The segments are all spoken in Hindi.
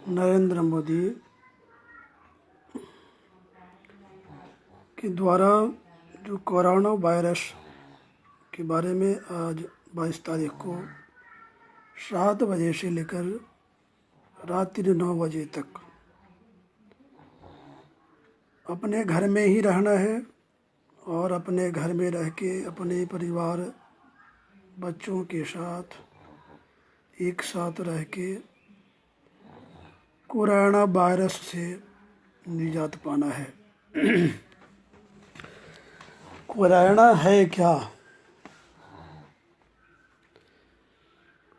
नरेंद्र मोदी के द्वारा जो कोरोना वायरस के बारे में आज 22 तारीख को 7 बजे से लेकर रात्रि 9 बजे तक अपने घर में ही रहना है और अपने घर में रह के अपने परिवार बच्चों के साथ एक साथ रह के कोरोना वायरस से निजात पाना है। कोरोना है क्या?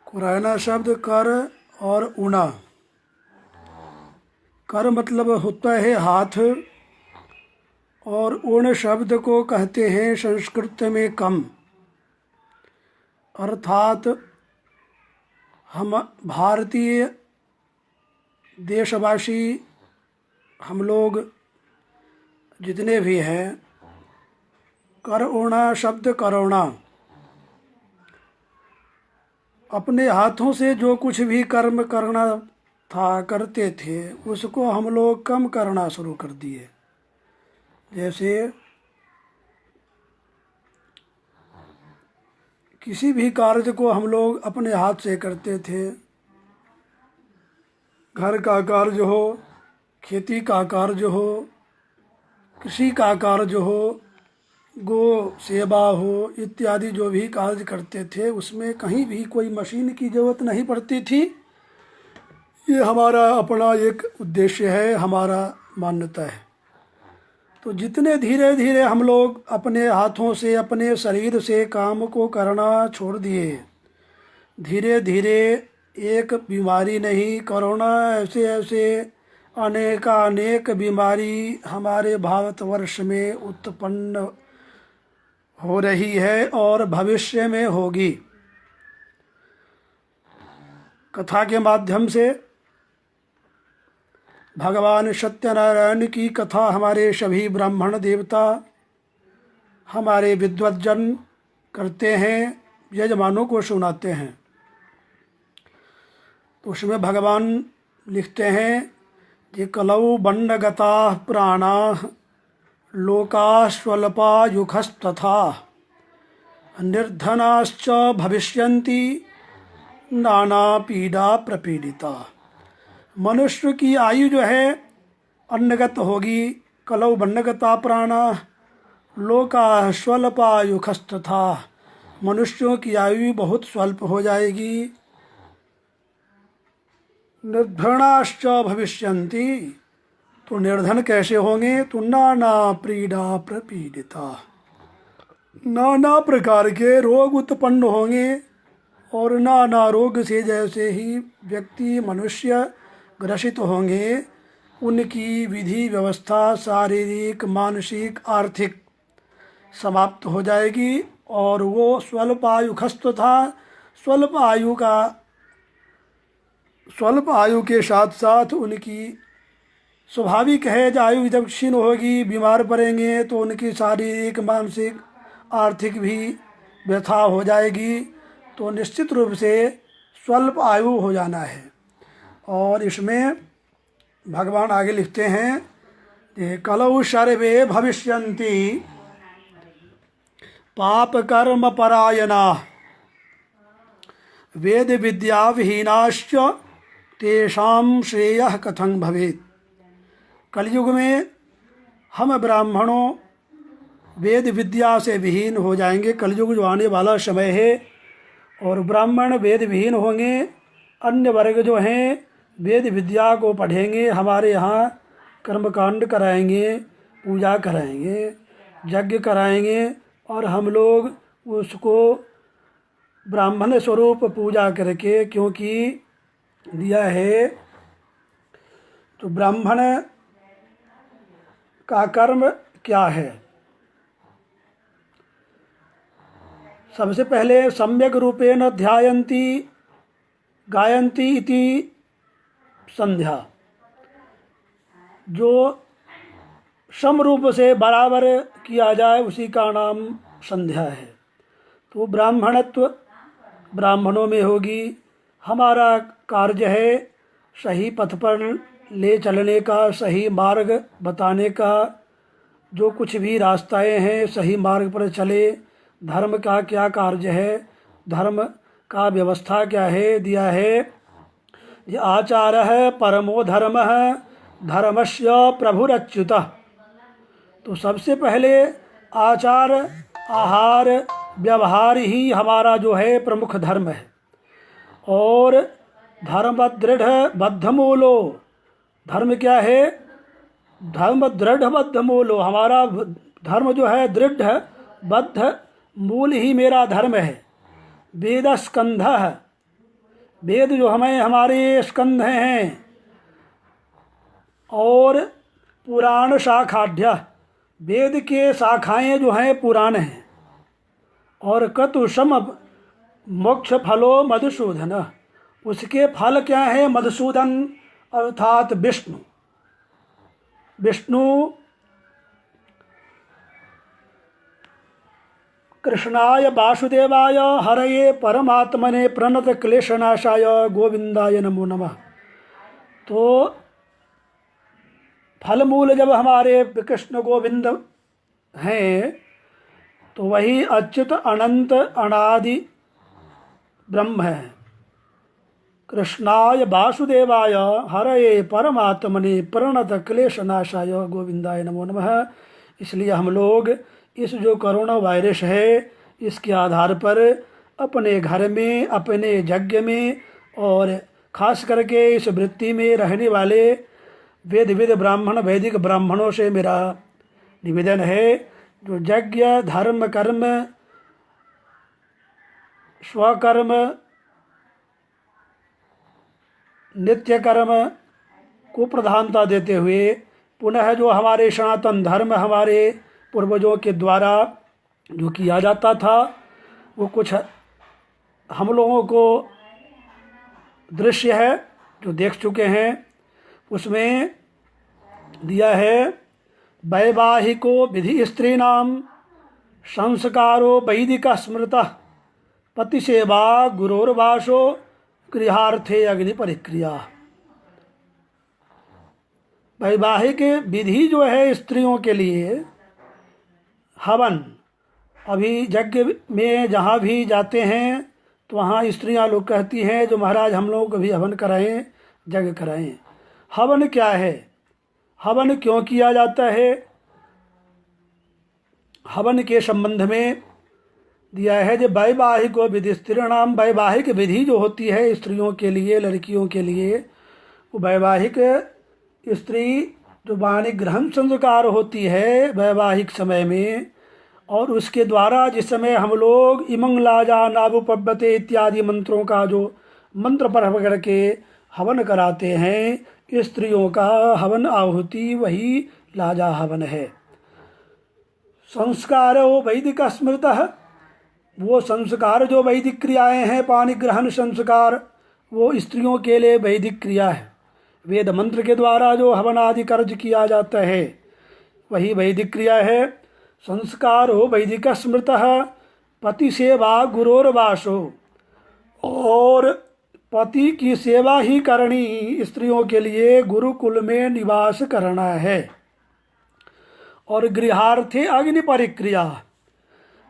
कोरोना शब्द कर और उना। कर मतलब होता है हाथ और उण शब्द को कहते हैं संस्कृत में कम, अर्थात हम भारतीय देशवासी हम लोग जितने भी हैं, करुणा शब्द करुणा, अपने हाथों से जो कुछ भी कर्म करना था करते थे उसको हम लोग कम करना शुरू कर दिए। जैसे किसी भी कार्य को हम लोग अपने हाथ से करते थे, घर का कार्य हो, खेती का कार्य हो, कृषि का कार्य हो, गो सेवा हो, इत्यादि जो भी कार्य करते थे उसमें कहीं भी कोई मशीन की ज़रूरत नहीं पड़ती थी। ये हमारा अपना एक उद्देश्य है, हमारा मान्यता है। तो जितने धीरे धीरे हम लोग अपने हाथों से अपने शरीर से काम को करना छोड़ दिए, धीरे धीरे एक बीमारी नहीं, कोरोना ऐसे ऐसे अनेक बीमारी हमारे भारतवर्ष में उत्पन्न हो रही है और भविष्य में होगी। कथा के माध्यम से भगवान सत्यनारायण की कथा हमारे सभी ब्राह्मण देवता, हमारे विद्वज्जन करते हैं, यजमानों को सुनाते हैं। तो उसमें भगवान लिखते हैं कि कलौ बंडगता प्राणा लोका स्वल्पायुखस्तथा निर्धनाश्च भविष्यन्ति नाना पीड़ा प्रपीडिता। मनुष्य की आयु जो है अन्नगत होगी। कलौ बंडगता प्राणा लोका स्वल्पायुखस्तथा, मनुष्यों की आयु बहुत स्वल्प हो जाएगी। निर्धनाश्च भविष्यन्ति, तो निर्धन कैसे होंगे? तो नाना पीड़ा प्रपीडिता, नाना प्रकार के रोग उत्पन्न होंगे। और नाना रोग से जैसे ही व्यक्ति मनुष्य ग्रसित होंगे, उनकी विधि व्यवस्था शारीरिक मानसिक आर्थिक समाप्त हो जाएगी और वो स्वल्पायुखस्त था। स्वल्प आयु के साथ साथ उनकी स्वाभाविक है कि आयु जब क्षीण होगी, बीमार पड़ेंगे तो उनकी शारीरिक मानसिक आर्थिक भी व्यथा हो जाएगी। तो निश्चित रूप से स्वल्प आयु हो जाना है। और इसमें भगवान आगे लिखते हैं कि कलौ सर्वे भविष्यन्ति पाप कर्म परायणा वेद विद्या विहीनाश्च तेषां श्रेयः कथं भवेत्। कलयुग में हम ब्राह्मणों वेद विद्या से विहीन हो जाएंगे। कलयुग जो आने वाला समय है और ब्राह्मण वेद विहीन होंगे। अन्य वर्ग जो हैं वेद विद्या को पढ़ेंगे, हमारे यहाँ कर्मकांड कराएंगे, पूजा कराएंगे, यज्ञ कराएंगे और हम लोग उसको ब्राह्मण स्वरूप पूजा करके, क्योंकि दिया है तो ब्राह्मण का कर्म क्या है? सबसे पहले सम्यक रूपेण ध्यायन्ति गायन्ति इति संध्या, जो सम रूप से बराबर किया जाए उसी का नाम संध्या है। तो ब्राह्मणत्व ब्राह्मणों में होगी। हमारा कार्य है सही पथ पर ले चलने का, सही मार्ग बताने का, जो कुछ भी रास्ताएं हैं सही मार्ग पर चले। धर्म का क्या कार्य है, धर्म का व्यवस्था क्या है, दिया है ये आचारः परमो धर्मः धर्मस्य प्रभुरच्युतः। तो सबसे पहले आचार, आहार, व्यवहार ही हमारा जो है प्रमुख धर्म है। और धर्म दृढ़ बद्धमूलो, धर्म क्या है, धर्म दृढ़ बद्धमूलो, हमारा धर्म जो है दृढ़ बद्ध मूल ही मेरा धर्म है। वेद स्कंधः, वेद जो हमें हमारे स्कंध हैं। और पुराण शाखाढ्य, वेद के शाखाएं जो हैं पुराण हैं। और कतुषम मोक्ष फलो मधुसूदन, उसके फल क्या है, मधुसूदन अर्थात विष्णु। विष्णु कृष्णाय वासुदेवाय हरये परमात्मने प्रणत क्लेशनाशाय गोविंदाय नमो नमः। तो फलमूल जब हमारे कृष्ण गोविंद हैं तो वही अच्युत अनंत अनादि ब्रह्म है। कृष्णाय वासुदेवाय हरये परमात्मने प्रणत क्लेशनाशाय गोविंदाय नमो नमः। इसलिए हम लोग इस जो कोरोना वायरस है इसके आधार पर अपने घर में, अपने यज्ञ में और खास करके इस वृत्ति में रहने वाले वेद ब्राह्मण, वैदिक ब्राह्मणों से मेरा निवेदन है, जो यज्ञ, धर्म, कर्म, स्वकर्म, नित्य कर्म को प्रधानता देते हुए पुनः जो हमारे सनातन धर्म हमारे पूर्वजों के द्वारा जो किया जाता था वो कुछ हम लोगों को दृश्य है जो देख चुके हैं। उसमें दिया है वैवाहिको विधि स्त्रीणाम संस्कारो वैदिक स्मृतः पति सेवा गुरोर्वासो गृहार्थे अग्नि परिक्रिया। वैवाहिक विधि जो है स्त्रियों के लिए हवन, अभी यज्ञ में जहाँ भी जाते हैं तो वहाँ स्त्रियाँ लोग कहती हैं जो महाराज हम लोग भी हवन कराएं, यज्ञ कराएं। हवन क्या है, हवन क्यों किया जाता है, हवन के संबंध में दिया है जो वैवाहिक विधि स्त्रीणाम, वैवाहिक विधि जो होती है स्त्रियों के लिए, लड़कियों के लिए, वो वैवाहिक स्त्री जो वाणी ग्रहण संस्कार होती है वैवाहिक समय में, और उसके द्वारा जिस समय हम लोग इमंग लाजा नाभुपब्बते इत्यादि मंत्रों का जो मंत्र पढ़ करके हवन कराते हैं, स्त्रियों का हवन आहुति वही लाजा हवन है। संस्कार वैदिक स्मृतः, वो संस्कार जो वैदिक क्रियाएं हैं, पानी ग्रहण संस्कार, वो स्त्रियों के लिए वैदिक क्रिया है। वेद मंत्र के द्वारा जो हवन आदि कार्य किया जाता है वही वैदिक क्रिया है। संस्कार हो वैदिक स्मृतः पति सेवा गुरोर्वासो, और पति की सेवा ही करनी स्त्रियों के लिए, गुरुकुल में निवास करना है। और गृहार्थे अग्नि परिक्रिया,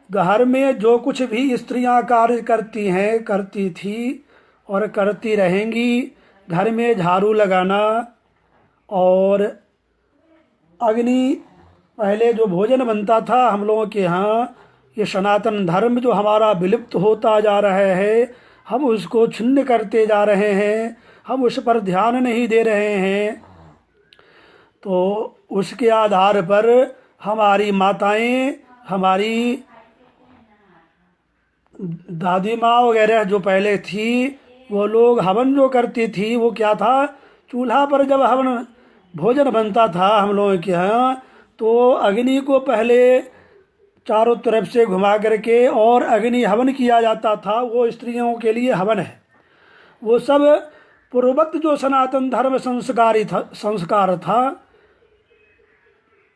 घर में जो कुछ भी स्त्रियां कार्य करती हैं, करती थी और करती रहेंगी, घर में झाड़ू लगाना और अग्नि, पहले जो भोजन बनता था हम लोगों के यहाँ, ये सनातन धर्म जो हमारा विलुप्त होता जा रहा है, हम उसको छिन्न करते जा रहे हैं, हम उस पर ध्यान नहीं दे रहे हैं। तो उसके आधार पर हमारी माताएं, हमारी दादी माँ वगैरह जो पहले थी, वो लोग हवन जो करती थी वो क्या था, चूल्हा पर जब हवन भोजन बनता था हम लोगों के यहाँ, तो अग्नि को पहले चारों तरफ से घुमा करके और अग्नि हवन किया जाता था। वो स्त्रियों के लिए हवन है। वो सब पूर्ववत जो सनातन धर्म संस्कार था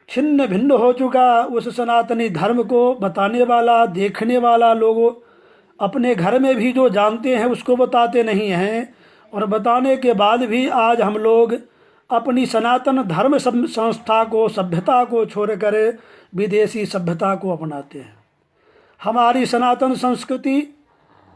छिन्न भिन्न हो चुका। उस सनातनी धर्म को बताने वाला, देखने वाला लोग अपने घर में भी जो जानते हैं उसको बताते नहीं हैं, और बताने के बाद भी आज हम लोग अपनी सनातन धर्म संस्था को, सभ्यता को छोड़कर विदेशी सभ्यता को अपनाते हैं। हमारी सनातन संस्कृति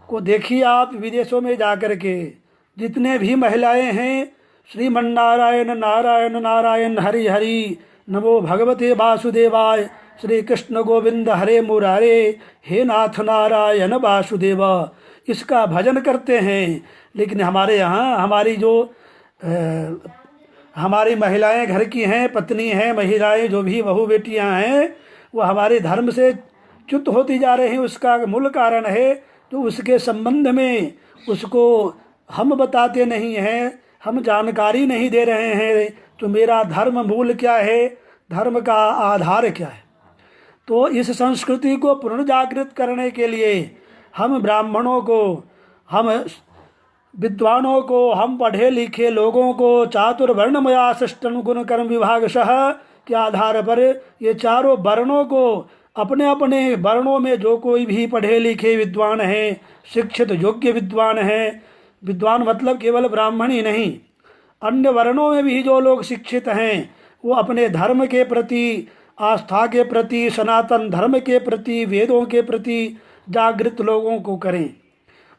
को देखिए आप, विदेशों में जाकर के जितने भी महिलाएं हैं, श्रीमन्नारायण नारायण नारायण हरि हरि, नमो भगवते वासुदेवाय, श्री कृष्ण गोविंद हरे मुरारे, हे नाथ नारायण वासुदेव, इसका भजन करते हैं। लेकिन हमारे यहाँ हमारी महिलाएं घर की हैं, पत्नी हैं, महिलाएं जो भी बहू बेटियां हैं, वो हमारे धर्म से च्युत होती जा रही हैं। उसका मूल कारण है तो उसके संबंध में उसको हम बताते नहीं हैं, हम जानकारी नहीं दे रहे हैं। तो मेरा धर्म मूल क्या है, धर्म का आधार क्या है। तो इस संस्कृति को पुनर्जागृत करने के लिए हम ब्राह्मणों को, हम विद्वानों को, हम पढ़े लिखे लोगों को चातुर्वर्णमया सृष्टं गुण कर्म विभागशः के आधार पर ये चारों वर्णों को, अपने अपने वर्णों में जो कोई भी पढ़े लिखे विद्वान हैं, शिक्षित योग्य विद्वान हैं, विद्वान मतलब केवल ब्राह्मण ही नहीं, अन्य वर्णों में भी जो लोग शिक्षित हैं, वो अपने धर्म के प्रति, आस्था के प्रति, सनातन धर्म के प्रति, वेदों के प्रति जागृत लोगों को करें।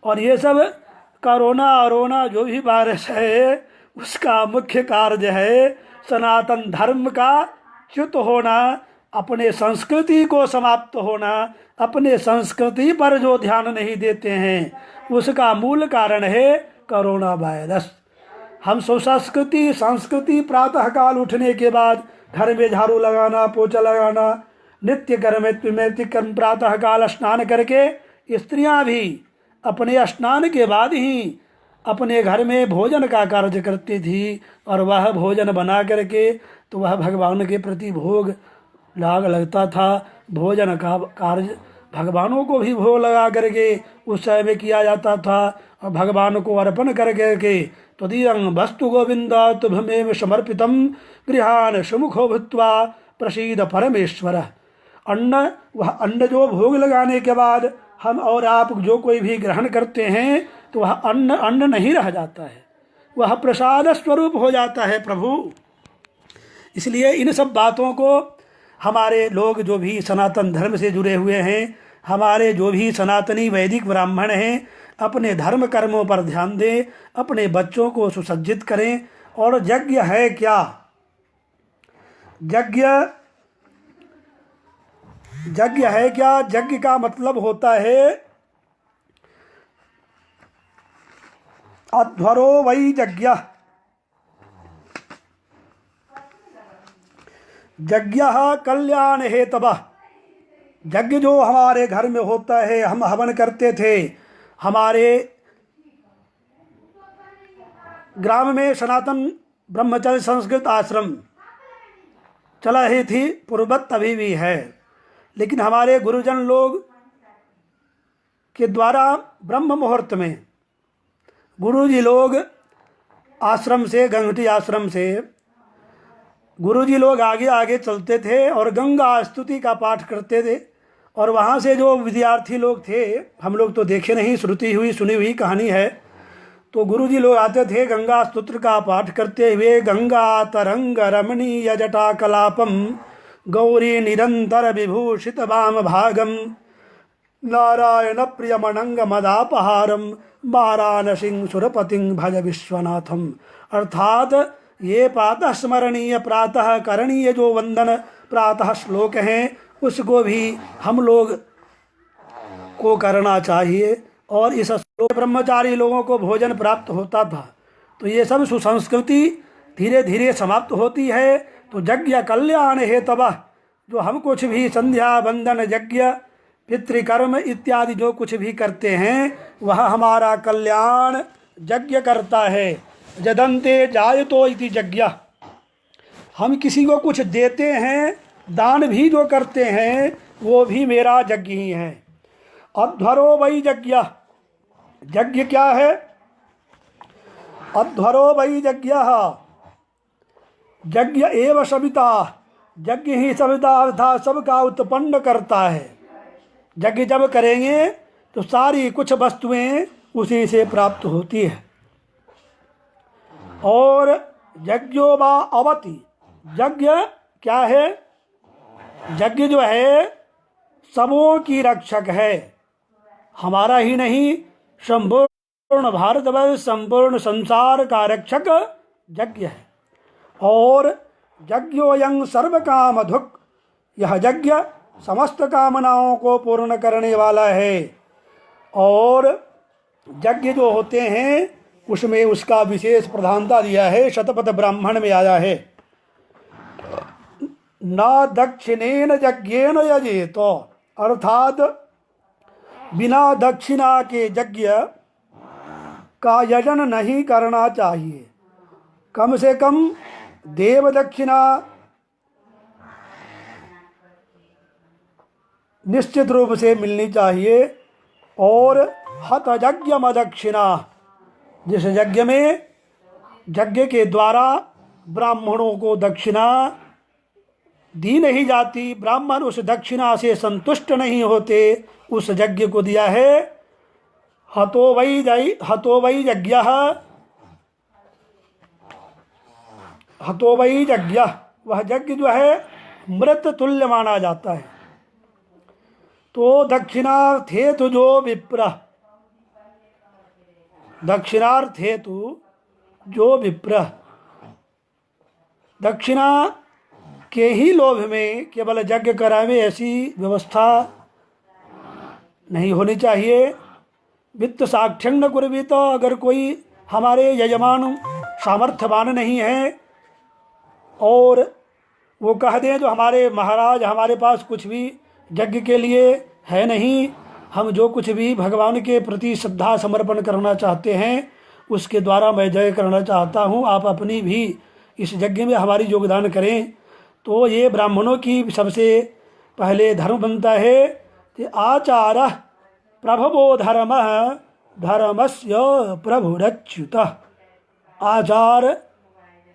और ये सब कोरोना जो भी वायरस है, उसका मुख्य कार्य है सनातन धर्म का च्युत होना, अपने संस्कृति को समाप्त होना। अपने संस्कृति पर जो ध्यान नहीं देते हैं, उसका मूल कारण है कोरोना वायरस। हम संस्कृति प्रातः काल उठने के बाद घर में झाड़ू लगाना, पोछा लगाना, नित्य कर्म प्रातः काल स्नान करके, स्त्रियां भी अपने स्नान के बाद ही अपने घर में भोजन का कार्य करती थी। और वह भोजन बना करके तो वह भगवान के प्रति भोग लगता था। भोजन का कार्य भगवानों को भी भोग लगा करके उस समय में किया जाता था। और भगवान को अर्पण कर करके त्वदीयं वस्तु गोविंद तुभ्यमेव समर्पितम गृहान सुमुखो भूत्वा प्रसीद परमेश्वर। अन्न, वह अन्न जो भोग लगाने के बाद हम और आप जो कोई भी ग्रहण करते हैं, तो वह अन्न नहीं रह जाता है, वह प्रसाद स्वरूप हो जाता है प्रभु। इसलिए इन सब बातों को हमारे लोग जो भी सनातन धर्म से जुड़े हुए हैं, हमारे जो भी सनातनी वैदिक ब्राह्मण हैं, अपने धर्म कर्मों पर ध्यान दें, अपने बच्चों को सुसज्जित करें। और यज्ञ है क्या? यज्ञ है क्या? यज्ञ का मतलब होता है अध्वरो वै यज्ञ। यज्ञ कल्याण हेतवः। यज्ञ जो हमारे घर में होता है, हम हवन करते थे। हमारे ग्राम में सनातन ब्रह्मचर्य संस्कृत आश्रम चला ही थी, पूर्वत अभी भी है। लेकिन हमारे गुरुजन लोग के द्वारा ब्रह्म मुहूर्त में गुरुजी लोग आश्रम से, गंगटी आश्रम से गुरुजी लोग आगे आगे चलते थे और गंगा स्तुति का पाठ करते थे। और वहाँ से जो विद्यार्थी लोग थे, हम लोग तो देखे नहीं, श्रुति हुई सुनी हुई कहानी है, तो गुरुजी लोग आते थे गंगा स्तोत्र का पाठ करते हुए, गंगा तरंग रमणीय जटा कलापम गौरी निरंतर विभूषित वाम भागम नारायण प्रियमनंग मदापहारम वाराणसीं सुरपतिं भज विश्वनाथम। अर्थात ये प्रातः स्मरणीय, प्रातः करणीय जो वंदन प्रातः श्लोक हैं, उसको भी हम लोग को करना चाहिए। और इस श्लोक ब्रह्मचारी लोगों को भोजन प्राप्त होता था। तो ये सब सुसंस्कृति धीरे धीरे समाप्त होती है। तो यज्ञ कल्याण हेतवः, जो हम कुछ भी संध्या वंदन यज्ञ पितृकर्म इत्यादि जो कुछ भी करते हैं, वह हमारा कल्याण यज्ञ करता है। यदन्ते जायतो इति यज्ञ। हम किसी को कुछ देते हैं, दान भी जो करते हैं, वो भी मेरा यज्ञ ही है। अध्वरो वै यज्ञ। यज्ञ क्या है? अध्वरो वै यज्ञ। यज्ञ एव सविता। यज्ञ ही सविता अर्थात सबका उत्पन्न करता है। यज्ञ जब करेंगे तो सारी कुछ वस्तुएं उसी से प्राप्त होती है। और यज्ञो वा अवति, यज्ञ क्या है? यज्ञ जो है सबों की रक्षक है, हमारा ही नहीं, संपूर्ण भारतवर्ष संपूर्ण संसार का रक्षक यज्ञ है। और यज्ञोयं सर्व काम धुक्, यह यज्ञ समस्त कामनाओं को पूर्ण करने वाला है। और यज्ञ जो होते हैं उसमें उसका विशेष प्रधानता दिया है, शतपथ ब्राह्मण में आया है, न दक्षिणेन यज्ञेन यजेत, अर्थात बिना दक्षिणा के यज्ञ का यजन नहीं करना चाहिए। कम से कम देव दक्षिणा निश्चित रूप से मिलनी चाहिए। और हत यज्ञ दक्षिणा, जिस यज्ञ में यज्ञ के द्वारा ब्राह्मणों को दक्षिणा दी नहीं जाती, ब्राह्मण उस दक्षिणा से संतुष्ट नहीं होते, उस यज्ञ को दिया है हतो वै यज्ञः, हतो वै यज्ञ, वह यज्ञ जो है मृत तुल्य माना जाता है। तो दक्षिणार्थ हेतु जो विप्र, दक्षिणार्थ हेतु जो विप्र, दक्षिणा के ही लोभ में केवल यज्ञ करावे ऐसी व्यवस्था नहीं होनी चाहिए। वित्त साक्ष्यं न कुर्वीत, अगर कोई हमारे यजमान सामर्थ्यवान नहीं है और वो कह दें तो हमारे महाराज हमारे पास कुछ भी यज्ञ के लिए है नहीं, हम जो कुछ भी भगवान के प्रति श्रद्धा समर्पण करना चाहते हैं उसके द्वारा मैं यज्ञ करना चाहता हूँ, आप अपनी भी इस यज्ञ में हमारी योगदान करें। तो ये ब्राह्मणों की सबसे पहले धर्म बनता है कि आचार प्रभवो धर्म धर्मस्य प्रभुरच्युत, आचार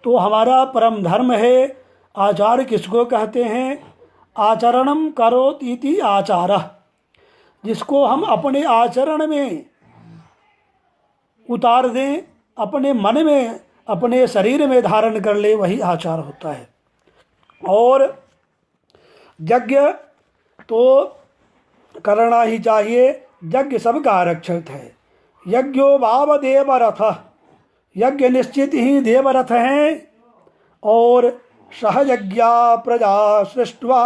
तो हमारा परम धर्म है। आचार किसको कहते हैं? आचरणम करोति इति आचार, जिसको हम अपने आचरण में उतार दें, अपने मन में अपने शरीर में धारण कर ले, वही आचार होता है। और यज्ञ तो करना ही चाहिए, यज्ञ सबका आरक्षक है। यज्ञो वाव देवरथ, यज्ञ निश्चित ही देवरथ हैं। और सहयज्ञा प्रजा सृष्ट्वा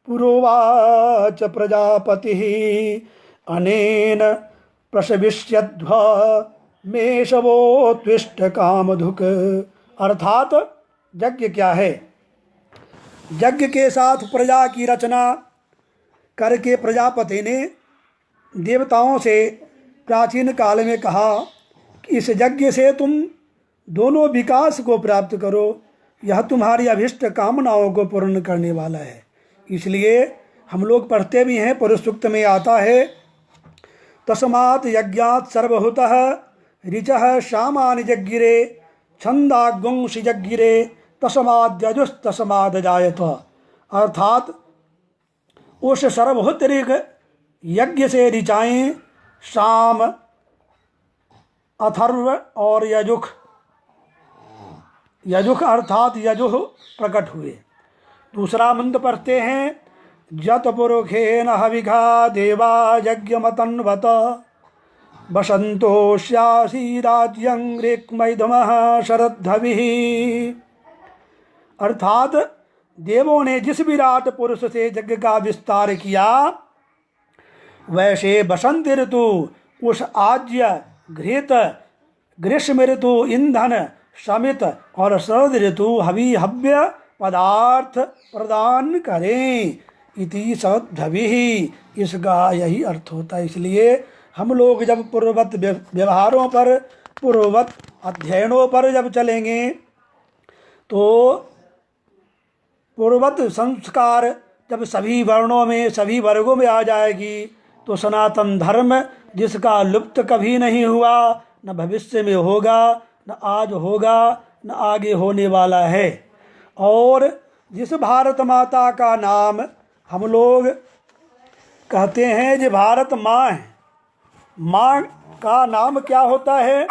पुरोवाच प्रजापति अनेन प्रसविष्यध्व मेषवोत्विष्ट कामधुक, अर्थात यज्ञ क्या है? यज्ञ के साथ प्रजा की रचना करके प्रजापति ने देवताओं से प्राचीन काल में कहा कि इस यज्ञ से तुम दोनों विकास को प्राप्त करो, यह तुम्हारी अभिष्ट कामनाओं को पूर्ण करने वाला है। इसलिए हम लोग पढ़ते भी हैं, पुरुष सूक्त में आता है तस्मात् यज्ञात् सर्वभूतः ऋचः सामान्य यज्ञिरे छंदागुंस यज्ञिरे तस्माद्यजुस्तस्माद् जायत, अर्थात उस सर्वभूत यज्ञ से ऋचाएँ साम, अथर्व और यजुः, यजुः अर्थात यजुः प्रकट हुए। दूसरा मंत्र पढ़ते हैं जत पुरुषेण हविघा देवा यज्ञमतन्वत वसंतोष्यासी राज्यं ऋक्मैधमः शरद्धविः, अर्थात देवों ने जिस विराट पुरुष से यज्ञ का विस्तार किया, वैसे बसंत ऋतु उस आज्य घृत, ग्रीष्म ऋतु ईंधन शमित और शरद ऋतु हवि हव्य पदार्थ प्रदान करें। इति सद्भवि, इसका यही अर्थ होता है। इसलिए हम लोग जब पूर्ववत व्यवहारों पर, पूर्ववत अध्ययनों पर जब चलेंगे तो पूर्ववत संस्कार जब सभी वर्णों में, सभी वर्गों में आ जाएगी तो सनातन धर्म जिसका लुप्त कभी नहीं हुआ, न भविष्य में होगा, न आज होगा, न आगे होने वाला है। और जिस भारत माता का नाम हम लोग कहते हैं जो भारत माँ है, माँ का नाम क्या होता है?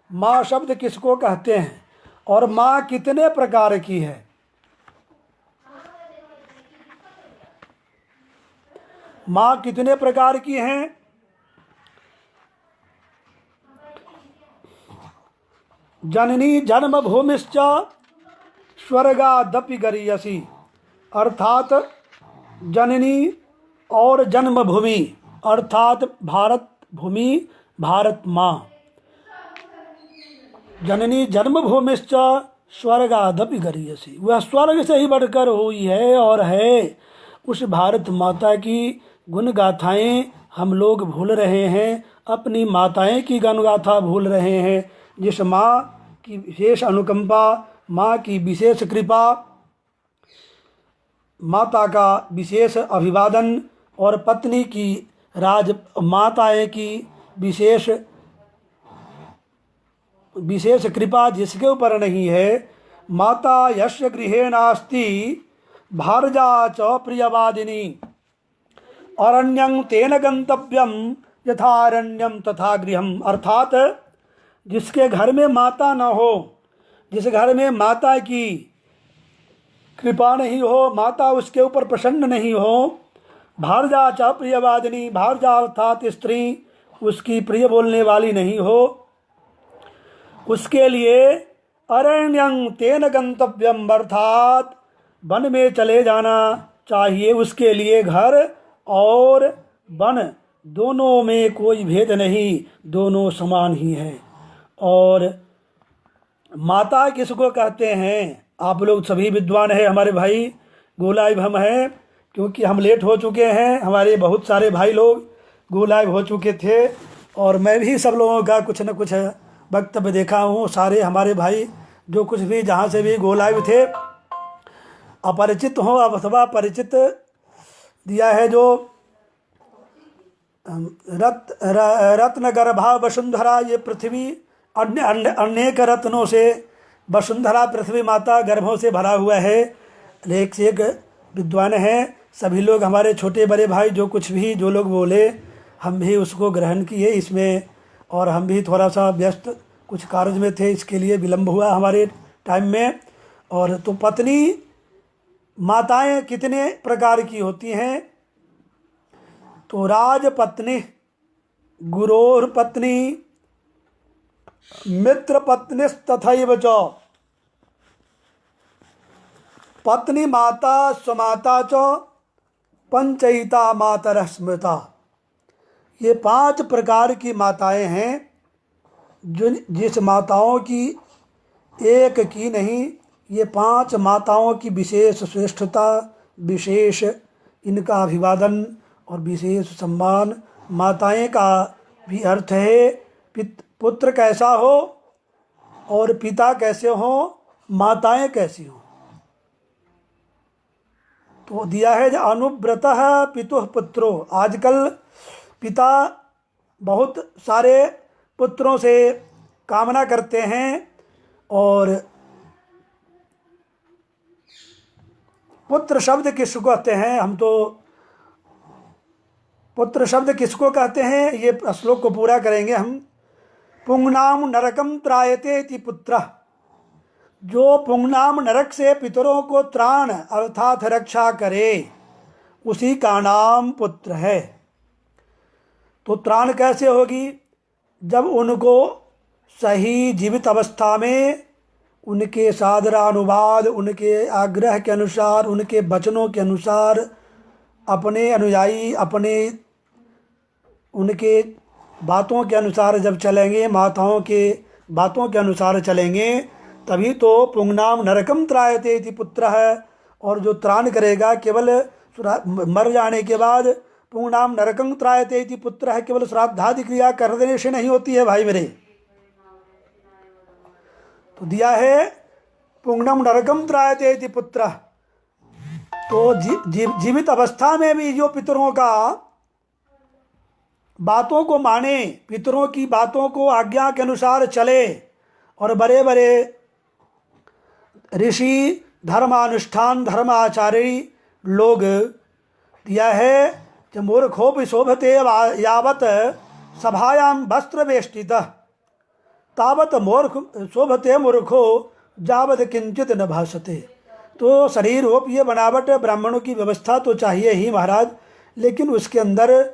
माँ शब्द किसको कहते हैं और माँ कितने प्रकार की है? माँ कितने प्रकार की हैं? जननी जन्म भूमिश्च स्वर्गादपि गरीयसी, अर्थात जननी और जन्मभूमि अर्थात भारत भूमि, भारत माँ। जननी जन्मभूमिश्च स्वर्गादपि गरीयसी, वह स्वर्ग से ही बढ़कर हुई है और है। उस भारत माता की गुण गाथाएँ हम लोग भूल रहे हैं, अपनी माताएं की गुण गाथा भूल रहे हैं। जिस माँ की विशेष अनुकंपा, माँ की विशेष कृपा, माता का विशेष अभिवादन और पत्नी की माताएं की विशेष कृपा जिसके ऊपर नहीं है। माता यस्य गृहे नास्ति भारजा च प्रियवादिनी, अरण्यं तेन गंतव्यम यथारण्यम तथा गृहम, अर्थात जिसके घर में माता न हो, जिस घर में माता की कृपा नहीं हो, माता उसके ऊपर प्रसन्न नहीं हो, भारजा च प्रियवादिनी, भारजा अर्थात स्त्री उसकी प्रिय बोलने वाली नहीं हो, उसके लिए अरण्यं तेन गंतव्यम, अर्थात वन में चले जाना चाहिए। उसके लिए घर और वन दोनों में कोई भेद नहीं, दोनों समान ही है। और माता किसको कहते हैं? आप लोग सभी विद्वान हैं, हमारे भाई गोलाइव हम हैं, क्योंकि हम लेट हो चुके हैं। हमारे बहुत सारे भाई लोग गोलाइव हो चुके थे और मैं भी सब लोगों का कुछ न कुछ वक्तव्य देखा हूँ। सारे हमारे भाई जो कुछ भी जहाँ से भी गोलाइव थे, अपरिचित हो अथवा परिचित दिया है। जो रत्न गर्भा वसुंधरा, ये पृथ्वी अनेक रत्नों से वसुंधरा पृथ्वी माता गर्भों से भरा हुआ है। एक से एक विद्वान हैं सभी लोग, हमारे छोटे बड़े भाई जो कुछ भी जो लोग बोले हम भी उसको ग्रहण किए इसमें, और हम भी थोड़ा सा व्यस्त कुछ कार्य में थे, इसके लिए विलम्ब हुआ हमारे टाइम में। और तो पत्नी माताएं कितने प्रकार की होती हैं? तो राजपत्नी, गुरोर पत्नी, मित्र पत्नी तथैव च, पत्नी माता स्वमाता च, पंचयिता मातरः स्मृता। ये 5 प्रकार की माताएं हैं, जिस माताओं की एक की नहीं, ये 5 माताओं की विशेष श्रेष्ठता, विशेष इनका अभिवादन और विशेष सम्मान। माताएं का भी अर्थ है पुत्र कैसा हो और पिता कैसे हो, माताएं कैसी हो। तो दिया है अनुव्रतः पितुः पुत्रो, आजकल पिता बहुत सारे पुत्रों से कामना करते हैं और पुत्र शब्द किसको कहते हैं? हम तो पुत्र शब्द किसको कहते हैं ये श्लोक को पूरा करेंगे हम। पुंगनाम नरकम त्रायते इति पुत्रः, जो पुंगनाम नरक से पितरों को त्राण अर्थात रक्षा करे उसी का नाम पुत्र है। तो त्राण कैसे होगी? जब उनको सही जीवित अवस्था में उनके सादरानुवाद, उनके आग्रह के अनुसार, उनके वचनों के अनुसार, अपने अनुयायी उनके बातों के अनुसार जब चलेंगे, माताओं के बातों के अनुसार चलेंगे, तभी तो पुंगनाम नरकम त्रायते इति पुत्र है। और जो त्राण करेगा केवल मर जाने के बाद, पुंगनाम नरकम त्रायते इति पुत्र है, केवल श्राद्धादि क्रिया कर देने से नहीं होती है भाई मेरे। तो दिया है पुंगनम नरकम त्रायते इति पुत्र। तो जीवित अवस्था में भी जो पितरों का बातों को माने, पितरों की बातों को आज्ञा के अनुसार चले, और बड़े बड़े ऋषि, धर्मानुष्ठान, धर्माचार्य लोग दिया है कि मूर्खोपि शोभते यावत सभायां वस्त्र वेष्टितः, तावत मूर्ख शोभते मूर्खो जावत किंचित न भाषते। तो शरीर रूप ये बनावट ब्राह्मणों की व्यवस्था तो चाहिए ही महाराज, लेकिन उसके अंदर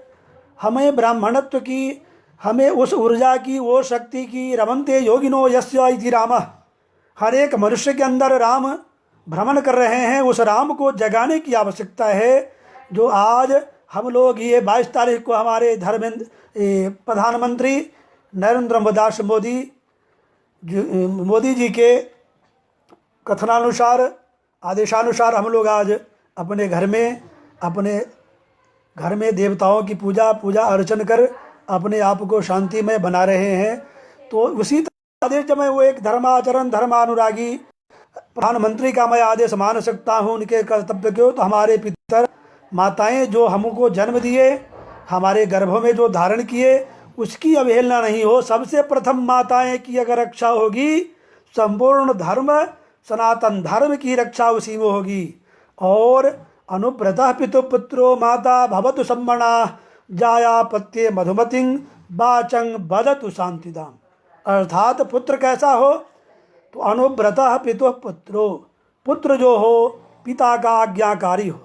हमें ब्राह्मणत्व की, हमें उस ऊर्जा की, वो शक्ति की, रमन्ते योगिनो यस्य इति रामः, हर एक मनुष्य के अंदर राम भ्रमण कर रहे हैं, उस राम को जगाने की आवश्यकता है। जो आज हम लोग ये 22 तारीख को हमारे धर्मेंद्र प्रधानमंत्री नरेंद्र मोदी जी के कथनानुसार, आदेशानुसार हम लोग आज अपने घर में देवताओं की पूजा अर्चन कर अपने आप को शांतिमय बना रहे हैं। तो उसी आदेश जब मैं वो एक धर्मानुरागी प्रधानमंत्री का मैं आदेश मान सकता हूँ उनके कर्तव्य को, तो हमारे पितर माताएं जो हमको जन्म दिए, हमारे गर्भों में जो धारण किए, उसकी अवहेलना नहीं हो। सबसे प्रथम माताएं की अगर रक्षा होगी, संपूर्ण धर्म सनातन धर्म की रक्षा उसी में होगी। और अनुव्रतः पितु पुत्रो माता भवतु सम्मना जाया पत्ये मधुमतिं वाचं बदतु शांतिदाम। अर्थात पुत्र कैसा हो तो अनुव्रतः पितु पुत्रो, पुत्र जो हो पिता का आज्ञाकारी हो।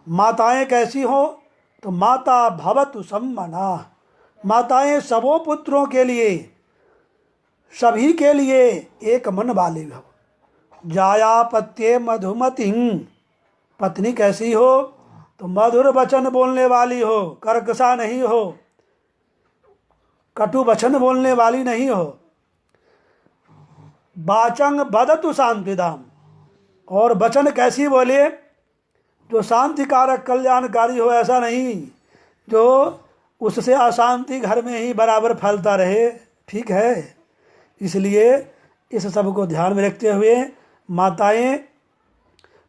माताएं कैसी हो तो माता भवतु सम्मना, माताएं सबों पुत्रों के लिए, सभी के लिए एक मन वाली हो। जाया पत्ये मधुमतिं, पत्नी कैसी हो तो मधुर वचन बोलने वाली हो, कर्कशा नहीं हो, कटु वचन बोलने वाली नहीं हो। वाचं बदतु शांतिदाम, और वचन कैसी बोले जो शांतिकारक कल्याणकारी हो, ऐसा नहीं जो उससे अशांति घर में ही बराबर फैलता रहे। ठीक है, इसलिए इस सब को ध्यान में रखते हुए माताएं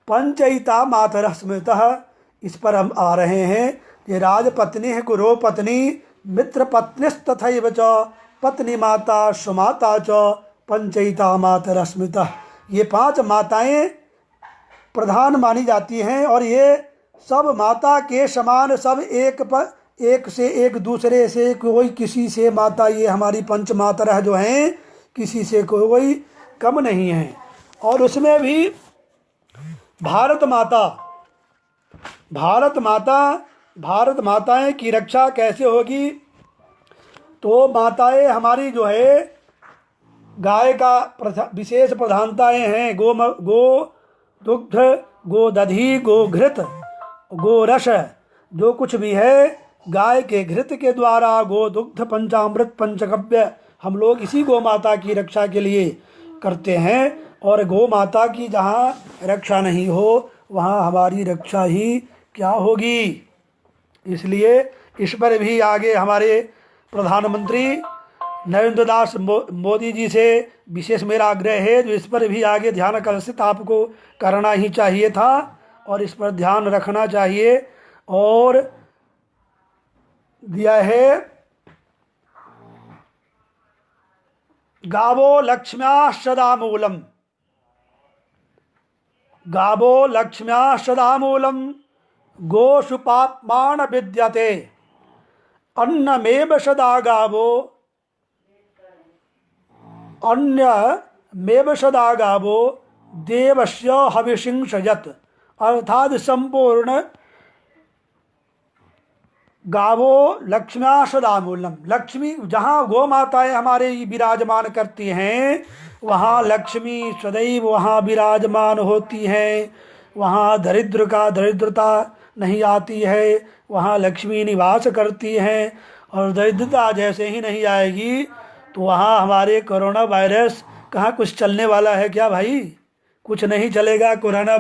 पंचयिता मातरः स्मृतः, इस पर हम आ रहे हैं। ये राजपत्नी है, गुरु पत्नी, मित्र पत्नीस्तथैव च, पत्नी माता सुमाता च, पंचयिता मातरः स्मृतः। ये 5 माताएं प्रधान मानी जाती हैं, और ये सब माता के समान, सब एक से एक दूसरे से कोई किसी से माता, ये हमारी पंच मातरः जो हैं किसी से कोई कम नहीं है। और उसमें भी भारत माताएं की रक्षा कैसे होगी तो माताएं हमारी जो है गाय का विशेष प्रधानताएं हैं। गो दुग्ध, गो दधी, गो घृत, गो रस, जो कुछ भी है गाय के घृत के द्वारा, गो दुग्ध पंचामृत पंचगव्य, हम लोग इसी गो माता की रक्षा के लिए करते हैं। और गो माता की जहाँ रक्षा नहीं हो वहाँ हमारी रक्षा ही क्या होगी। इसलिए इस पर भी आगे हमारे प्रधानमंत्री नरेंद्र दास मोदी जी से विशेष मेरा आग्रह है, जो इस पर भी आगे ध्यान आकर्षित आपको करना ही चाहिए था और इस पर ध्यान रखना चाहिए। और दिया है गावो लक्ष्म्या सदा मूलम, गावो लक्ष्म्या सदा मूलम, गोषु पाप्मान विद्यते, अन्नमेव सदा गावो, अन्यमेव सदा गावो, देवस्य हविषिं सजत। अर्थात संपूर्ण गावो लक्ष्म्या सदा मूलम, लक्ष्मी जहाँ गौ माताएं हमारे विराजमान करती हैं वहाँ लक्ष्मी सदैव वहाँ विराजमान होती हैं। वहाँ दरिद्रता नहीं आती है, वहाँ लक्ष्मी निवास करती हैं। और दरिद्रता जैसे ही नहीं आएगी तो वहाँ हमारे कोरोना वायरस कहाँ कुछ चलने वाला है क्या भाई? कुछ नहीं चलेगा। कोरोना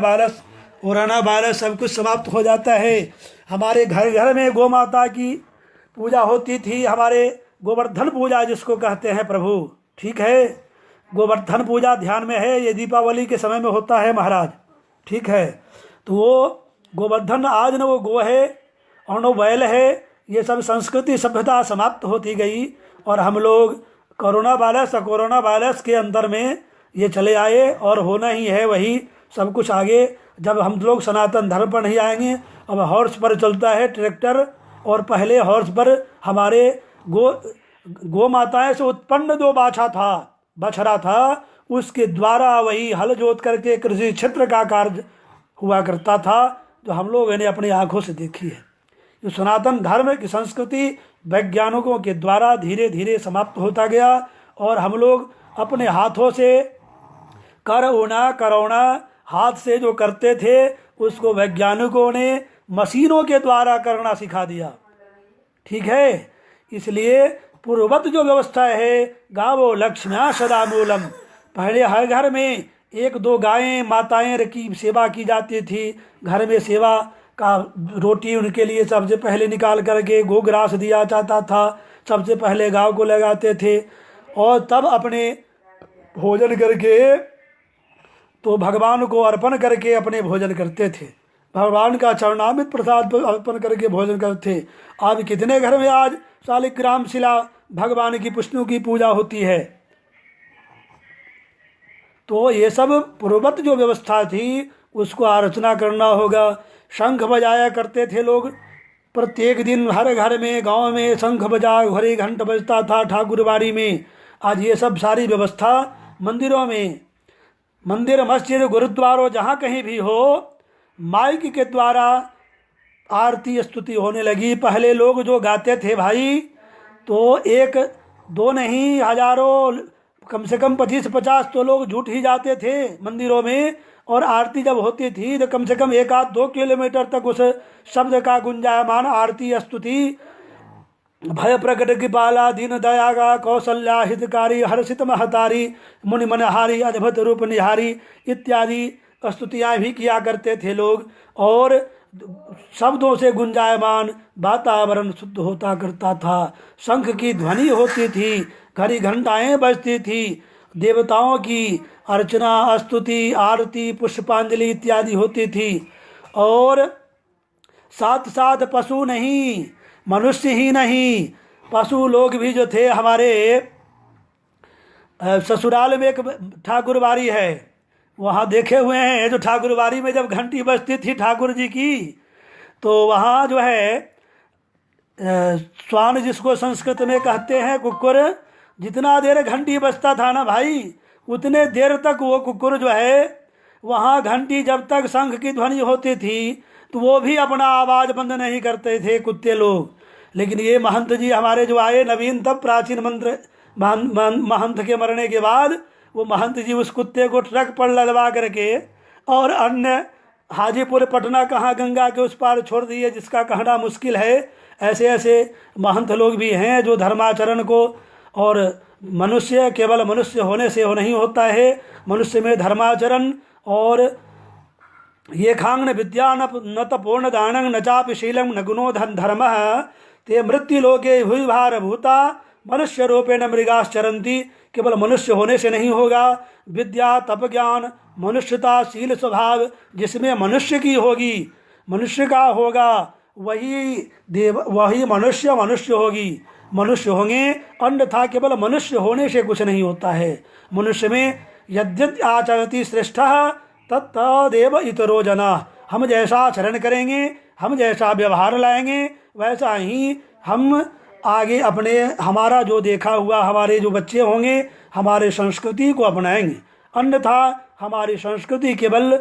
वायरस सब कुछ समाप्त हो जाता है। हमारे घर घर में गौ माता की पूजा होती थी, हमारे गोवर्धन पूजा जिसको कहते हैं प्रभु, ठीक है, गोवर्धन पूजा ध्यान में है, ये दीपावली के समय में होता है महाराज, ठीक है। तो वो गोवर्धन आज न वो गो है और न बैल है, ये सब संस्कृति सभ्यता समाप्त होती गई और हम लोग कोरोना वायरस के अंदर में ये चले आए और होना ही है वही सब कुछ। आगे जब हम लोग सनातन धर्म पर नहीं आएंगे, अब हॉर्स पर चलता है ट्रैक्टर, और पहले हॉर्स पर हमारे गौ माताएं से उत्पन्न जो बछड़ा था उसके द्वारा वही हल जोत करके कृषि क्षेत्र का कार्य हुआ करता था, जो हम लोगों ने अपनी आंखों से देखी है। जो सनातन धर्म की संस्कृति वैज्ञानिकों के द्वारा धीरे धीरे समाप्त होता गया और हम लोग अपने हाथों से करौना हाथ से जो करते थे उसको वैज्ञानिकों ने मशीनों के द्वारा करना सिखा दिया। ठीक है, इसलिए पूर्ववत जो व्यवस्था है गावो लक्ष्म्या सदा मूलम, पहले हर घर में 1-2 गायें माताएं की सेवा की जाती थी। घर में सेवा का रोटी उनके लिए सबसे पहले निकाल करके गोग्रास दिया जाता था, सबसे पहले गांव को लगाते थे और तब अपने भोजन करके तो भगवान को अर्पण करके अपने भोजन करते थे। भगवान का चरणामृत प्रसाद अर्पण करके भोजन करते थे। आज कितने घर में आज शालिग्राम शिला भगवान की पुष्पों की पूजा होती है। तो ये सब पूर्ववत जो व्यवस्था थी उसको आलोचना करना होगा। शंख बजाया करते थे लोग, प्रत्येक दिन हर घर में गांव में शंख बजा घड़ी घंट बजता था ठाकुरबाड़ी में। आज ये सब सारी व्यवस्था मंदिरों में, मंदिर मस्जिद गुरुद्वारों जहाँ कहीं भी हो, माइक के द्वारा आरती स्तुति होने लगी। पहले लोग जो गाते थे भाई तो 1-2 नहीं हजारों, कम से कम 25-50 तो लोग जुट ही जाते थे मंदिरों में। और आरती जब होती थी तो कम से कम 1-2 किलोमीटर तक उस शब्द का गुंजायमान आरती स्तुति, भय प्रकट कृपाला दीन दयागा कौशल्या हितकारी हर्षित महतारी मुनि मनहारी अद्भुत रूप निहारी इत्यादि स्तुतियाँ भी किया करते थे लोग। और शब्दों से गुंजायमान वातावरण शुद्ध होता करता था। शंख की ध्वनि होती थी, घड़ी घंटाएं बजती थी, देवताओं की अर्चना स्तुति आरती पुष्पांजलि इत्यादि होती थी। और साथ साथ पशु नहीं, मनुष्य ही नहीं, पशु लोग भी जो थे हमारे ससुराल में एक ठाकुरबाड़ी है, वहाँ देखे हुए हैं। जो ठाकुरबाड़ी में जब घंटी बजती थी ठाकुर जी की तो वहाँ जो है स्वान जिसको संस्कृत में कहते हैं कुक्कुर, जितना देर घंटी बजता था ना भाई उतने देर तक वो कुक्कुर जो है वहाँ घंटी जब तक शंख की ध्वनि होती थी तो वो भी अपना आवाज़ बंद नहीं करते थे कुत्ते लोग। लेकिन ये महंत जी हमारे जो आए नवीन, तब प्राचीन मंत्र महंत के मरने के बाद वो महंत जी उस कुत्ते को ट्रक पर लदवा करके और अन्य हाजीपुर पटना कहाँ गंगा के उस पार छोड़ दिए, जिसका कहना मुश्किल है। ऐसे ऐसे महंत लोग भी हैं जो धर्माचरण को, और मनुष्य केवल मनुष्य होने से नहीं होता है, मनुष्य में धर्माचरण और ये खांग न विद्या न तपोर्ण दानं न चापि शीलं न गुणो धर्मः ते मृत्यु लोके भूभार भूता मनुष्य रूपेण मृगाश्चरन्ति। केवल मनुष्य होने से नहीं होगा, विद्या तप ज्ञान मनुष्यता शील स्वभाव जिसमें मनुष्य की होगी, मनुष्य का होगा, वही मनुष्य होगी, मनुष्य होंगे। अन्यथा केवल मनुष्य होने से कुछ नहीं होता है। मनुष्य में यद्यत आचरति श्रेष्ठः तत्तदेव इतरो जना, हम जैसा आचरण करेंगे, हम जैसा व्यवहार लाएंगे, वैसा ही हम आगे अपने हमारा जो देखा हुआ हमारे जो बच्चे होंगे हमारे संस्कृति को अपनाएंगे। अन्यथा हमारी संस्कृति केवल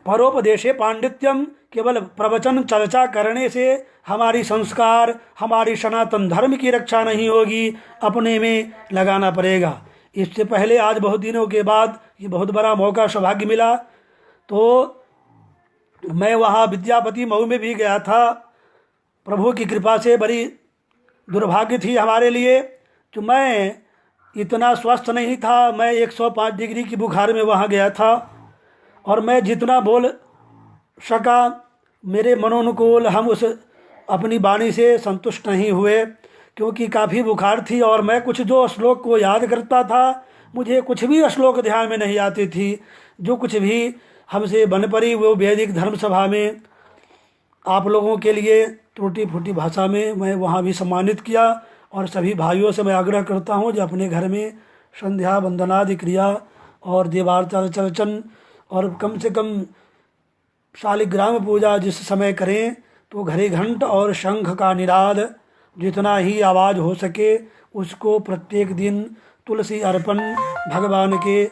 परोपदेशे पांडित्यम, केवल प्रवचन चर्चा करने से हमारी संस्कार हमारी सनातन धर्म की रक्षा नहीं होगी, अपने में लगाना पड़ेगा। इससे पहले आज बहुत दिनों के बाद ये बहुत बड़ा मौका सौभाग्य मिला, तो मैं वहाँ विद्यापति मऊ में भी गया था। प्रभु की कृपा से बड़ी दुर्भाग्य थी हमारे लिए कि मैं इतना स्वस्थ नहीं था। मैं 105 डिग्री की बुखार में वहाँ गया था और मैं जितना बोल सका मेरे मनोनुकूल हम उस अपनी वाणी से संतुष्ट नहीं हुए, क्योंकि काफ़ी बुखार थी। और मैं कुछ जो श्लोक को याद करता था मुझे कुछ भी श्लोक ध्यान में नहीं आती थी। जो कुछ भी हमसे बन पड़ी वो वैदिक धर्म सभा में आप लोगों के लिए टूटी फूटी भाषा में मैं वहाँ भी सम्मानित किया। और सभी भाइयों से मैं आग्रह करता हूँ जो अपने घर में संध्या वंदनादि क्रिया और देवार्चन और कम से कम शालिग्राम पूजा जिस समय करें तो घड़ी घंट और शंख का निनाद जितना ही आवाज़ हो सके उसको प्रत्येक दिन तुलसी अर्पण भगवान के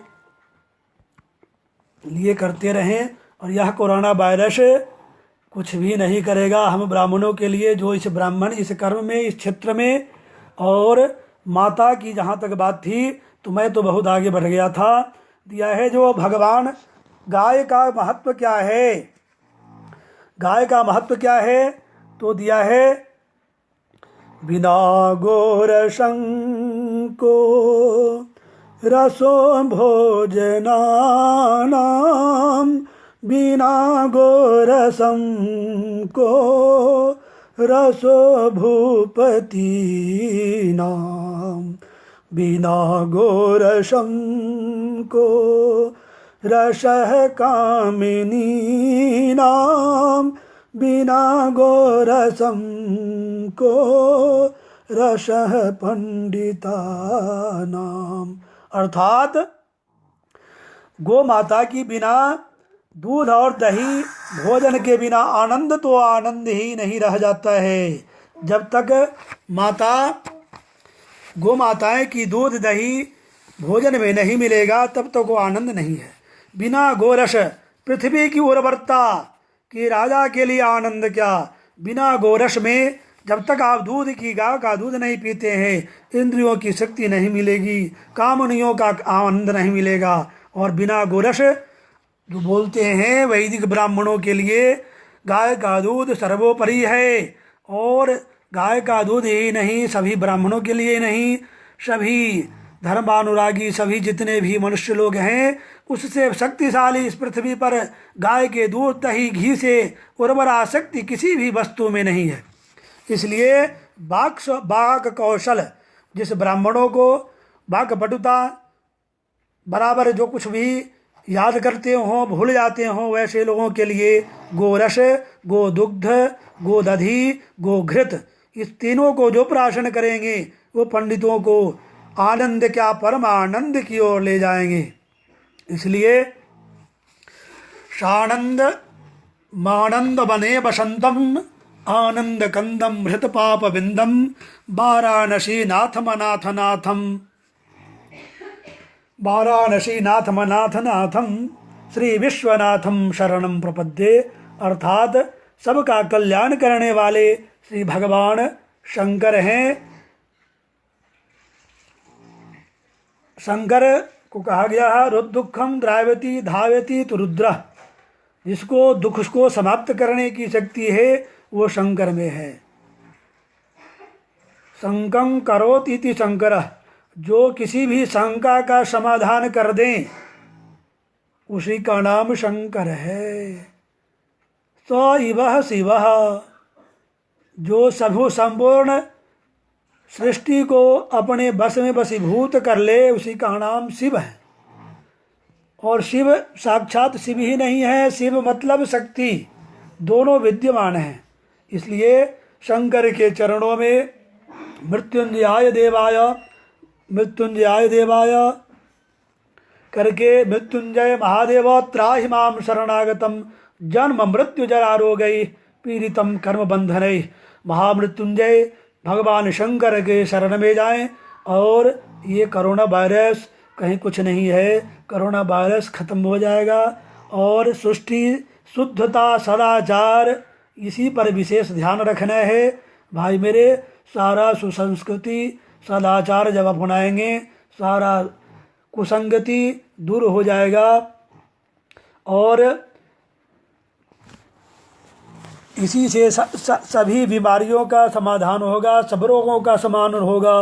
लिए करते रहें। और यह कोरोना वायरस कुछ भी नहीं करेगा हम ब्राह्मणों के लिए, जो इस ब्राह्मण इस कर्म में इस क्षेत्र में। और माता की जहाँ तक बात थी तो मैं तो बहुत आगे बढ़ गया था। दिया है जो भगवान, गाय का महत्व क्या है, गाय का महत्व क्या है, तो दिया है बिना गोरशंको रसो भोजनानाम, बिना गोरसं को रसो भूपतीनाम, बिना गोरसं को रसः कामिनीनाम, बिना गोरसं को रसः पंडितानाम। अर्थात गो माता की बिना, दूध और दही भोजन के बिना आनंद तो आनंद ही नहीं रह जाता है। जब तक माता गो माताएं की दूध दही भोजन में नहीं मिलेगा तब तक वो आनंद नहीं है। बिना गोरस, पृथ्वी की उर्वरता कि राजा के लिए आनंद क्या, बिना गोरस में जब तक आप दूध की, गाय का दूध नहीं पीते हैं, इंद्रियों की शक्ति नहीं मिलेगी, कामनियों का आनंद नहीं मिलेगा। और बिना गोरस जो बोलते हैं वैदिक ब्राह्मणों के लिए गाय का दूध सर्वोपरि है। और गाय का दूध ही नहीं, सभी ब्राह्मणों के लिए नहीं, सभी धर्मानुरागी सभी जितने भी मनुष्य लोग हैं उससे शक्तिशाली इस पृथ्वी पर गाय के दूध दही घी से उर्वरा शक्ति किसी भी वस्तु में नहीं है। इसलिए वाक कौशल, जिस ब्राह्मणों को वाक पटुता बराबर जो कुछ भी याद करते हों भूल जाते हों, वैसे लोगों के लिए गोरस, गो दुग्ध, गो दधी, गो घृत, इस तीनों को जो प्राशन करेंगे वो पंडितों को आनंद क्या परमानंद की ओर ले जाएंगे। इसलिए सानंद मानंद बने बसंतम, आनंद कंदम हृत पाप बिंदम, वाराणसी नाथमनाथ नाथम, वाराणसी नाथमनाथ नाथम श्री विश्वनाथम शरणम प्रपद्ये। अर्थात सबका कल्याण करने वाले श्री भगवान शंकर हैं। शंकर को कहा गया है रुद्दुखम द्रावती धावती तो रुद्र, जिसको दुख को समाप्त करने की शक्ति है वो शंकर में है। शंकं करोति इति शंकर, जो किसी भी शंका का समाधान कर दें उसी का नाम शंकर है। स इवः शिवः, जो सभु संपूर्ण सृष्टि को अपने बस में वशीभूत कर ले उसी का नाम शिव है। और शिव साक्षात शिव ही नहीं है, शिव मतलब शक्ति, दोनों विद्यमान हैं। इसलिए शंकर के चरणों में मृत्युंजयाय देवाय, मृत्युंजयाय देवाय करके मृत्युंजय महादेव त्राहि माम शरणागतम, जन्म मृत्यु जरा रोगै पीड़ितम कर्म बंधनै। महामृत्युंजय भगवान शंकर के शरण में जाएं। और ये कोरोना वायरस कहीं कुछ नहीं है, कोरोना वायरस खत्म हो जाएगा। और सृष्टि शुद्धता सदाचार इसी पर विशेष ध्यान रखना है भाई मेरे। सारा सुसंस्कृति सदाचार जब अपनाएंगे सारा कुसंगति दूर हो जाएगा और इसी से सभी बीमारियों का समाधान होगा, सब रोगों का समाधान होगा।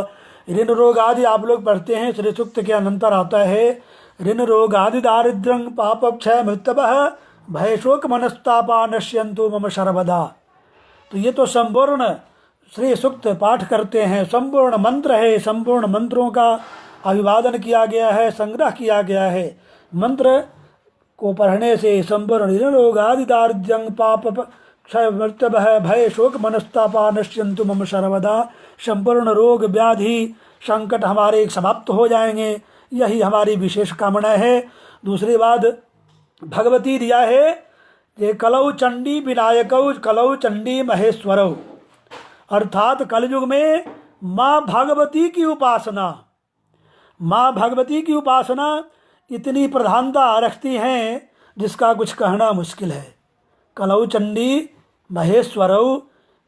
ऋण रोग आदि आप लोग पढ़ते हैं, श्री सूक्त के अनंतर आता है ऋण रोग आदि दारिद्र्यं पापक्षय मृत्यवः भय शोक मनस्तापा नश्यन्तु मम सर्वदा। तो ये तो संपूर्ण श्री सूक्त पाठ करते हैं, संपूर्ण मंत्र है, संपूर्ण मंत्रों का अभिवादन किया गया है, संग्रह किया गया है। मंत्र को पढ़ने से संपूर्ण ऋण रोग आदि दारिद्र्यं पाप क्षय मृत्यवः भय शोक मनस्तापा नश्यन्तु मम सर्वदा, संपूर्ण रोग व्याधि संकट हमारे समाप्त हो जाएंगे। यही हमारी विशेष कामना है। दूसरी बात भगवती दिया है ये कलौ चंडी विनायकौ कलौ चंडी महेश्वरौ। अर्थात कलयुग में माँ भगवती की उपासना, माँ भगवती की उपासना इतनी प्रधानता रखती हैं जिसका कुछ कहना मुश्किल है। कलौ चंडी महेश्वरौ,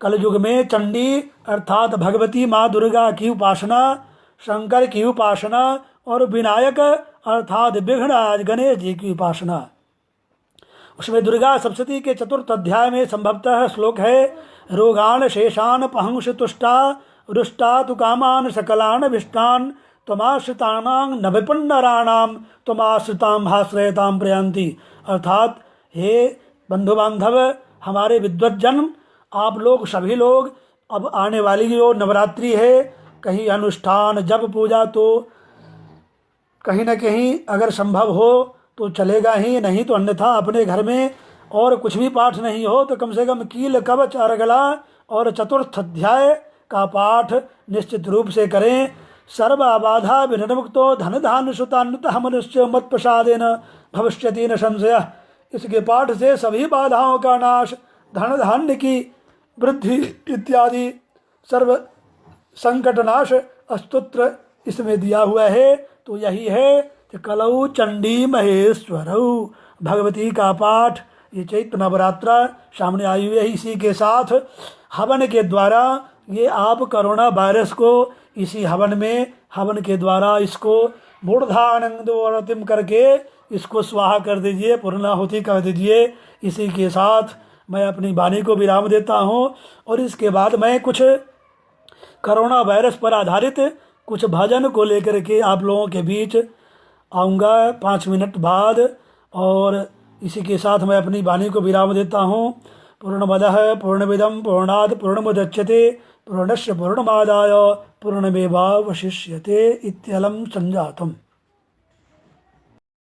कलयुग में चंडी अर्थात भगवती माँ दुर्गा की उपासना, शंकर की उपासना और विनायक अर्थात विघ्नराज गणेश जी की उपासना। उसमें दुर्गा सप्तशती के चतुर्थ अध्याय में संभवतः श्लोक है, रोगान शेषान पहंस तुष्टा रुष्टा तु कामान सकलान विष्टान त्वमाश्रितानां न विपन्नराणाम त्वमाश्रितां भाश्रयतां प्रयांति। अर्थात हे बंधु बांधव, हमारे विद्वज्जन, आप लोग सभी लोग, अब आने वाली जो नवरात्रि है, कहीं अनुष्ठान जप पूजा तो कहीं न कहीं अगर संभव हो तो चलेगा ही, नहीं तो अन्यथा अपने घर में और कुछ भी पाठ नहीं हो तो कम से कम कील कवच अर्गला और चतुर्थ अध्याय का पाठ निश्चित रूप से करें। सर्व बाधा विनिर्मुक्तो धन धान्य सुतान्वितः मनुष्य मत प्रसादेन भविष्यति न संशय। इसके पाठ से सभी बाधाओं का नाश, धन धान्य की वृद्धि इत्यादि सर्व संकट नाश स्तोत्र इसमें दिया हुआ है। तो यही है कि कलौ चंडी महेश्वरौ, भगवती का पाठ ये चैत्र नवरात्रा सामने आई हुई है। इसी के साथ हवन के द्वारा ये आप कोरोना वायरस को इसी हवन में, हवन के द्वारा इसको मूर्धानंदोरतिम करके इसको स्वाहा कर दीजिए, पूर्णाहुति कर दीजिए। इसी के साथ मैं अपनी वाणी को विराम देता हूँ और इसके बाद मैं कुछ कोरोना वायरस पर आधारित कुछ भजन को लेकर के आप लोगों के बीच आऊँगा 5 मिनट बाद। और इसी के साथ मैं अपनी वाणी को विराम देता हूँ। पूर्णमदः पूर्णमिदं पूर्णात् पूर्णमुदच्यते पूर्णस्य पूर्णमादाय पूर्णमेवावशिष्यते इत्यलं संजातम्।